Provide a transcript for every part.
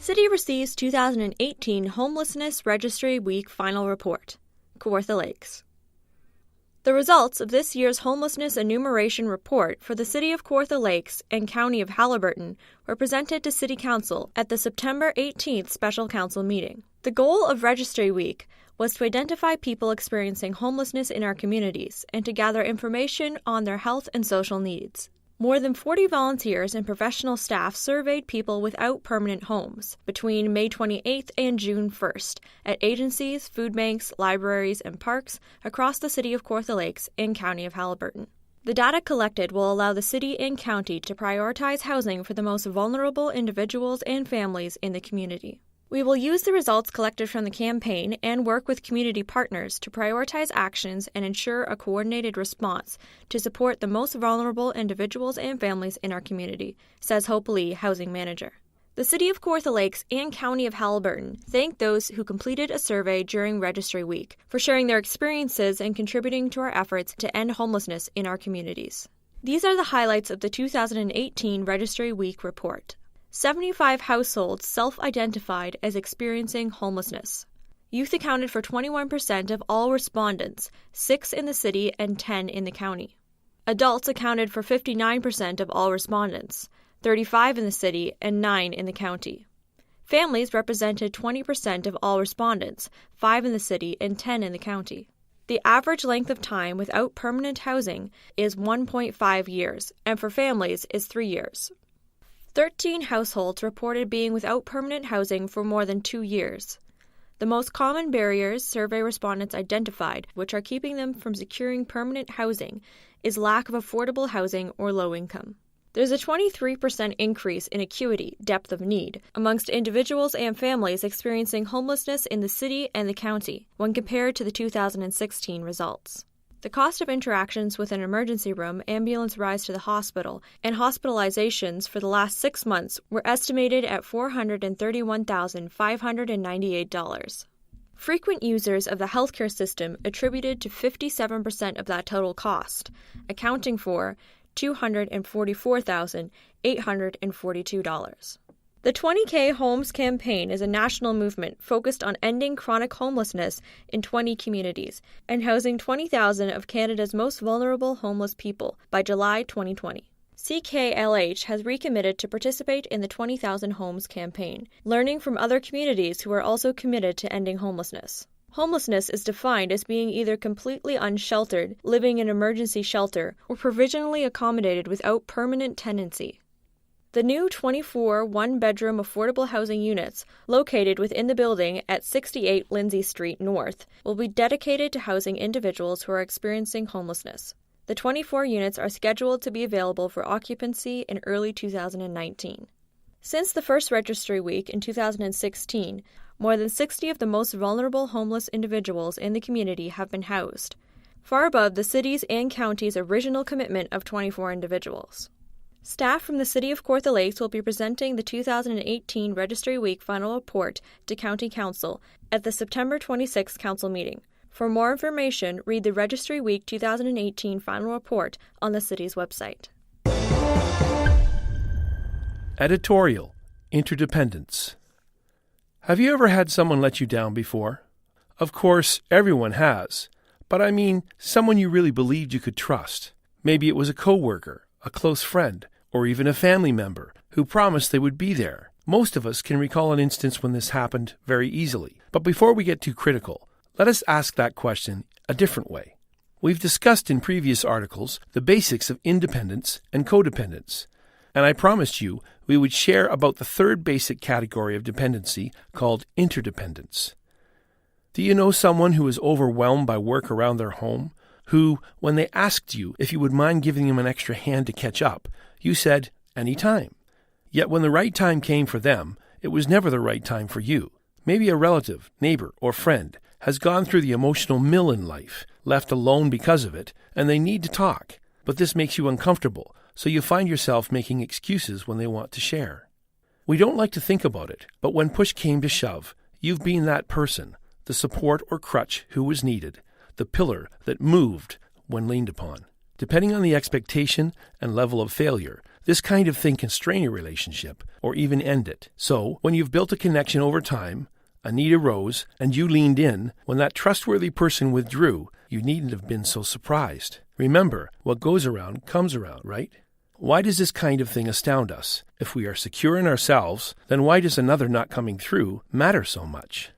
City receives 2018 Homelessness Registry Week Final Report. Kawartha Lakes. The results of this year's Homelessness Enumeration Report for the City of Kawartha Lakes and County of Haliburton were presented to City Council at the September 18th Special Council meeting. The goal of Registry Week was to identify people experiencing homelessness in our communities and to gather information on their health and social needs. More than 40 volunteers and professional staff surveyed people without permanent homes between May 28th and June 1st at agencies, food banks, libraries, and parks across the City of Kawartha Lakes and County of Haliburton. The data collected will allow the city and county to prioritize housing for the most vulnerable individuals and families in the community. We will use the results collected from the campaign and work with community partners to prioritize actions and ensure a coordinated response to support the most vulnerable individuals and families in our community, says Hope Lee, housing manager. The City of Kawartha Lakes and County of Haliburton thank those who completed a survey during Registry Week for sharing their experiences and contributing to our efforts to end homelessness in our communities. These are the highlights of the 2018 Registry Week report. 75 households self-identified as experiencing homelessness. Youth accounted for 21% of all respondents, 6 in the city and 10 in the county. Adults accounted for 59% of all respondents, 35 in the city and 9 in the county. Families represented 20% of all respondents, 5 in the city and 10 in the county. The average length of time without permanent housing is 1.5 years, and for families is 3 years. 13 households reported being without permanent housing for more than 2 years. The most common barriers survey respondents identified, which are keeping them from securing permanent housing, is lack of affordable housing or low income. There's a 23% increase in acuity, depth of need, amongst individuals and families experiencing homelessness in the city and the county when compared to the 2016 results. The cost of interactions with an emergency room, ambulance rides to the hospital, and hospitalizations for the last 6 months were estimated at $431,598. Frequent users of the healthcare system attributed to 57% of that total cost, accounting for $244,842. The 20K Homes campaign is a national movement focused on ending chronic homelessness in 20 communities and housing 20,000 of Canada's most vulnerable homeless people by July 2020. CKLH has recommitted to participate in the 20,000 Homes campaign, learning from other communities who are also committed to ending homelessness. Homelessness is defined as being either completely unsheltered, living in emergency shelter, or provisionally accommodated without permanent tenancy. The new 24 one-bedroom affordable housing units located within the building at 68 Lindsay Street North will be dedicated to housing individuals who are experiencing homelessness. The 24 units are scheduled to be available for occupancy in early 2019. Since the first Registry Week in 2016, more than 60 of the most vulnerable homeless individuals in the community have been housed, far above the city's and county's original commitment of 24 individuals. Staff from the City of Kawartha Lakes will be presenting the 2018 Registry Week Final Report to County Council at the September 26th Council meeting. For more information, read the Registry Week 2018 Final Report on the City's website. Editorial, Interdependence. Have you ever had someone let you down before? Of course, everyone has, but I mean someone you really believed you could trust. Maybe it was a coworker, a close friend, or even a family member who promised they would be there. Most of us can recall an instance when this happened very easily. But before we get too critical, let us ask that question a different way. We've discussed in previous articles the basics of independence and codependence, and I promised you we would share about the third basic category of dependency called interdependence. Do you know someone who is overwhelmed by work around their home, who, when they asked you if you would mind giving them an extra hand to catch up, you said, any time. Yet when the right time came for them, it was never the right time for you. Maybe a relative, neighbor, or friend has gone through the emotional mill in life, left alone because of it, and they need to talk. But this makes you uncomfortable, so you find yourself making excuses when they want to share. We don't like to think about it, but when push came to shove, you've been that person, the support or crutch who was needed, the pillar that moved when leaned upon. Depending on the expectation and level of failure, This kind of thing can strain a relationship or even end it. So, when you've built a connection over time, a need arose, and you leaned in, when that trustworthy person withdrew, you needn't have been so surprised. Remember, what goes around comes around, right? Why does this kind of thing astound us? If we are secure in ourselves, then why does another not coming through matter so much?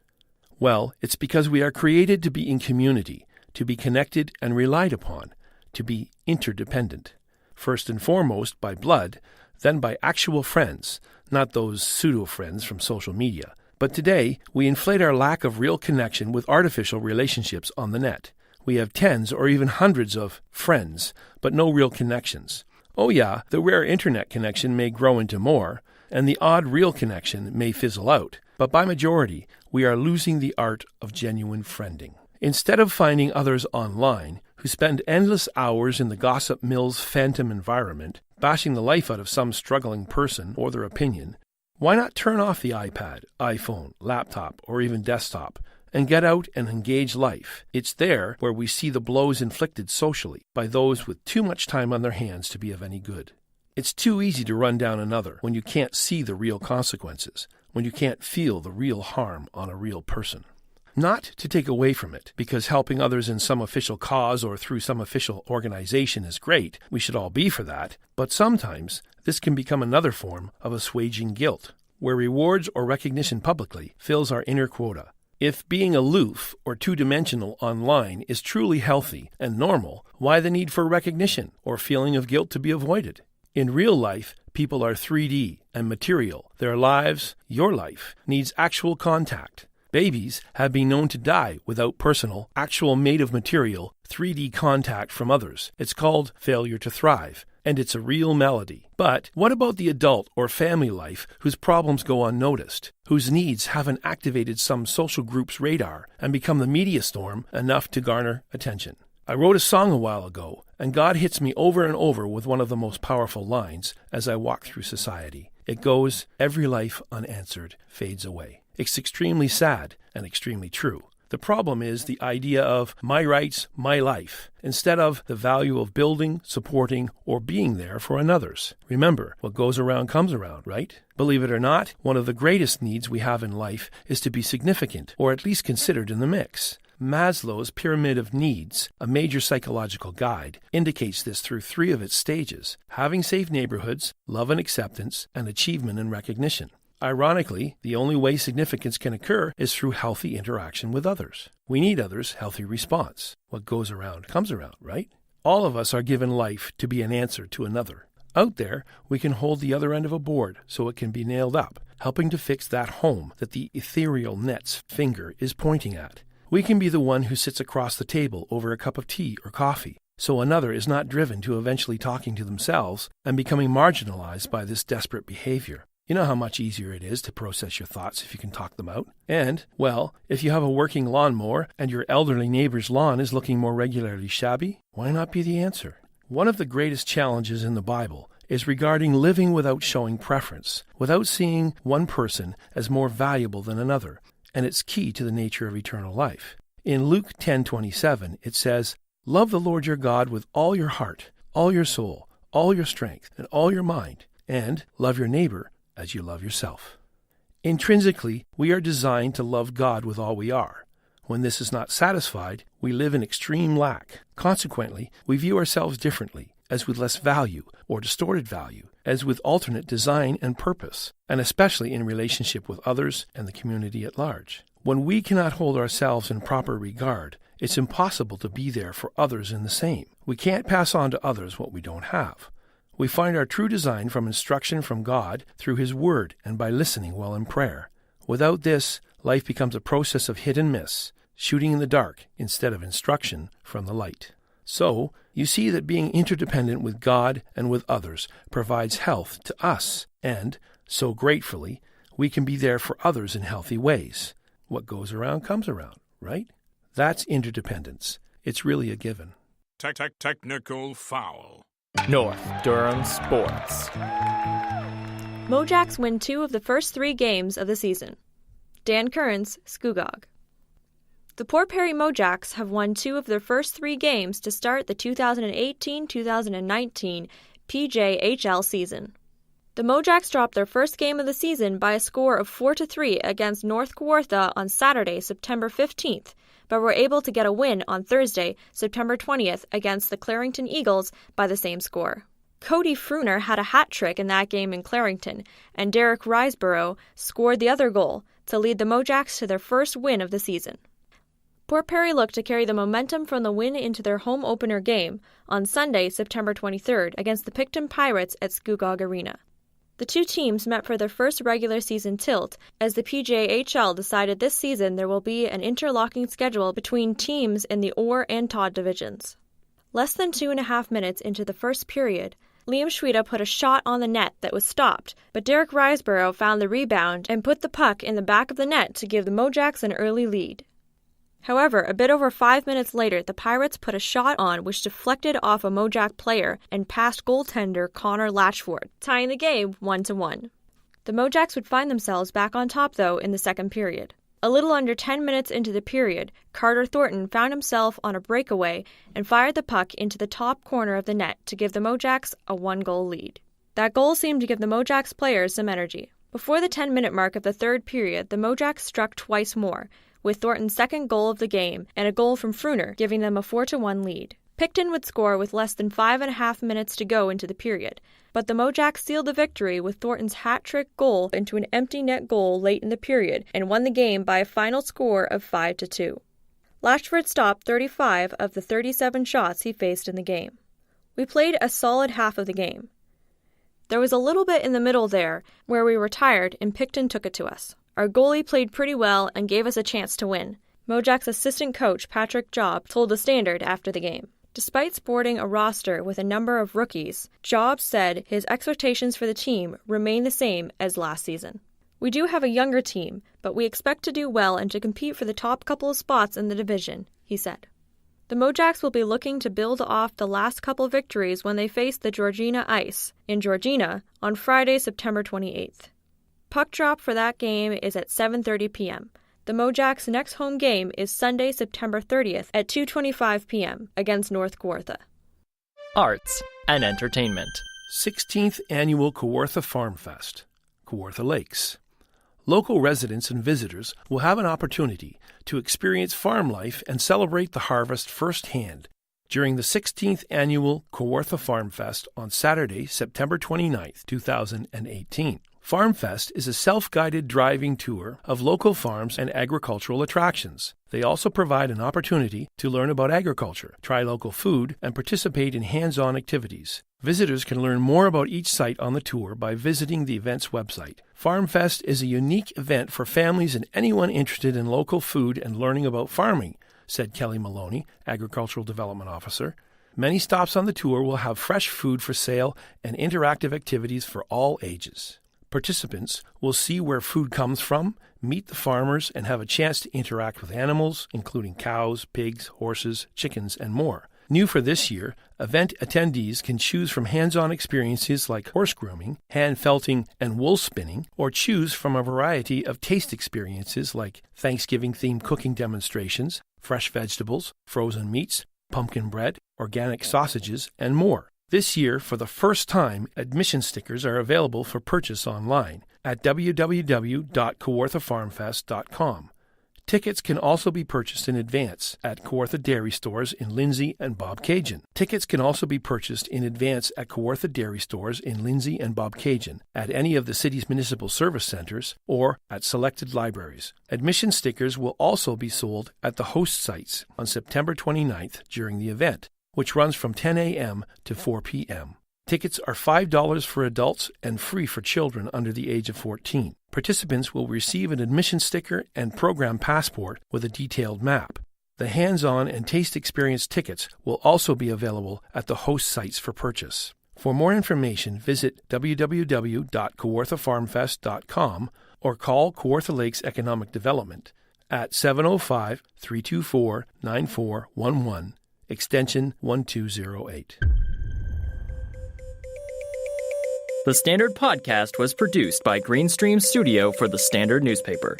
Well, it's because we are created to be in community, to be connected and relied upon, to be interdependent. First and foremost by blood, then by actual friends, not those pseudo-friends from social media. But today, we inflate our lack of real connection with artificial relationships on the net. We have tens or even hundreds of friends, but no real connections. Oh yeah, the rare internet connection may grow into more, and the odd real connection may fizzle out, but by majority, we are losing the art of genuine friending. Instead of finding others online who spend endless hours in the gossip mill's phantom environment, bashing the life out of some struggling person or their opinion, why not turn off the iPad, iPhone, laptop, or even desktop, and get out and engage life? It's there where we see the blows inflicted socially by those with too much time on their hands to be of any good. It's too easy to run down another when you can't see the real consequences, when you can't feel the real harm on a real person. Not to take away from it, because helping others in some official cause or through some official organization is great, we should all be for that, but sometimes this can become another form of assuaging guilt, where rewards or recognition publicly fills our inner quota. If being aloof or two-dimensional online is truly healthy and normal, why the need for recognition or feeling of guilt to be avoided? In real life, people are 3D and material. Their lives, your life, needs actual contact. Babies have been known to die without personal, actual made-of-material, 3D contact from others. It's called failure to thrive, and it's a real malady. But what about the adult or family life whose problems go unnoticed, whose needs haven't activated some social group's radar and become the media storm enough to garner attention? I wrote a song a while ago, and God hits me over and over with one of the most powerful lines as I walk through society. It goes, "Every life unanswered fades away." It's extremely sad and extremely true. The problem is the idea of my rights, my life, instead of the value of building, supporting, or being there for another's. Remember, what goes around comes around, right? Believe it or not, one of the greatest needs we have in life is to be significant, or at least considered in the mix. Maslow's Pyramid of Needs, a major psychological guide, indicates this through 3 of its stages: having safe neighborhoods, love and acceptance, and achievement and recognition. Ironically, the only way significance can occur is through healthy interaction with others. We need others' healthy response. What goes around comes around, right? All of us are given life to be an answer to another. Out there, we can hold the other end of a board so it can be nailed up, helping to fix that home that the ethereal net's finger is pointing at. We can be the one who sits across the table over a cup of tea or coffee, so another is not driven to eventually talking to themselves and becoming marginalized by this desperate behavior. You know how much easier it is to process your thoughts if you can talk them out? And, well, if you have a working lawnmower and your elderly neighbor's lawn is looking more regularly shabby, why not be the answer? One of the greatest challenges in the Bible is regarding living without showing preference, without seeing one person as more valuable than another, and it's key to the nature of eternal life. In Luke 10:27, it says, "Love the Lord your God with all your heart, all your soul, all your strength, and all your mind, and love your neighbor as you love yourself." Intrinsically, we are designed to love God with all we are. When this is not satisfied, we live in extreme lack. Consequently, we view ourselves differently, as with less value or distorted value, as with alternate design and purpose, and especially in relationship with others and the community at large. When we cannot hold ourselves in proper regard, it's impossible to be there for others in the same. We can't pass on to others what we don't have. We find our true design from instruction from God through His Word and by listening while in prayer. Without this, life becomes a process of hit and miss, shooting in the dark instead of instruction from the light. So, you see that being interdependent with God and with others provides health to us, and, so gratefully, we can be there for others in healthy ways. What goes around comes around, right? That's interdependence. It's really a given. Technical foul. North Durham Sports. MoJacks win 2 of the first 3 games of the season. Dan Curran's Scugog. The Port Perry MoJacks have won 2 of their first 3 games to start the 2018-2019 PJHL season. The MoJacks dropped their first game of the season by a score of 4-3 against North Kawartha on Saturday, September 15th, but were able to get a win on Thursday, September 20th against the Clarington Eagles by the same score. Cody Fruner had a hat trick in that game in Clarington, and Derek Riseborough scored the other goal to lead the MoJacks to their first win of the season. Port Perry looked to carry the momentum from the win into their home opener game on Sunday, September 23rd against the Picton Pirates at Scugog Arena. The two teams met for their first regular season tilt, as the PJHL decided this season there will be an interlocking schedule between teams in the Orr and Todd divisions. Less than 2.5 minutes into the first period, Liam Schweda put a shot on the net that was stopped, but Derek Riseborough found the rebound and put the puck in the back of the net to give the MoJacks an early lead. However, a bit over 5 minutes later, the Pirates put a shot on which deflected off a MoJack player and past goaltender Connor Latchford, tying the game 1-1. The MoJacks would find themselves back on top, though, in the second period. A little under 10 minutes into the period, Carter Thornton found himself on a breakaway and fired the puck into the top corner of the net to give the MoJacks a 1-goal lead. That goal seemed to give the MoJacks players some energy. Before the 10-minute mark of the third period, the MoJacks struck twice more, with Thornton's second goal of the game and a goal from Fruner giving them a 4-1 lead. Picton would score with less than 5.5 minutes to go into the period, but the MoJacks sealed the victory with Thornton's hat-trick goal into an empty net goal late in the period and won the game by a final score of 5-2. Latchford stopped 35 of the 37 shots he faced in the game. We played a solid half of the game. There was a little bit in the middle there where we were tired and Picton took it to us. Our goalie played pretty well and gave us a chance to win, MoJacks assistant coach Patrick Job told The Standard after the game. Despite sporting a roster with a number of rookies, Job said his expectations for the team remain the same as last season. We do have a younger team, but we expect to do well and to compete for the top couple of spots in the division, he said. The MoJacks will be looking to build off the last couple victories when they face the Georgina Ice in Georgina on Friday, September 28th. Puck drop for that game is at 7:30 p.m. The MoJacks' next home game is Sunday, September 30th at 2:25 p.m. against North Kawartha. Arts and entertainment. 16th Annual Kawartha Farmfest, Kawartha Lakes. Local residents and visitors will have an opportunity to experience farm life and celebrate the harvest firsthand during the 16th Annual Kawartha Farmfest on Saturday, September 29th, 2018. Farmfest is a self-guided driving tour of local farms and agricultural attractions. They also provide an opportunity to learn about agriculture, try local food, and participate in hands-on activities. Visitors can learn more about each site on the tour by visiting the event's website. Farmfest is a unique event for families and anyone interested in local food and learning about farming, said Kelly Maloney, Agricultural Development Officer. Many stops on the tour will have fresh food for sale and interactive activities for all ages. Participants will see where food comes from, meet the farmers, and have a chance to interact with animals, including cows, pigs, horses, chickens, and more. New for this year, event attendees can choose from hands-on experiences like horse grooming, hand felting, and wool spinning, or choose from a variety of taste experiences like Thanksgiving-themed cooking demonstrations, fresh vegetables, frozen meats, pumpkin bread, organic sausages, and more. This year, for the first time, admission stickers are available for purchase online at www.kawarthafarmfest.com. Tickets can also be purchased in advance at Kawartha Dairy Stores in Lindsay and Bobcaygeon. Tickets can also be purchased in advance at Kawartha Dairy Stores in Lindsay and Bobcaygeon, at any of the city's municipal service centers, or at selected libraries. Admission stickers will also be sold at the host sites on September 29th during the event, which runs from 10 a.m. to 4 p.m. Tickets are $5 for adults and free for children under the age of 14. Participants will receive an admission sticker and program passport with a detailed map. The hands-on and taste experience tickets will also be available at the host sites for purchase. For more information, visit www.kawarthafarmfest.com or call Kawartha Lakes Economic Development at 705-324-9411. Extension 1208. The Standard Podcast was produced by Greenstream Studio for the Standard newspaper.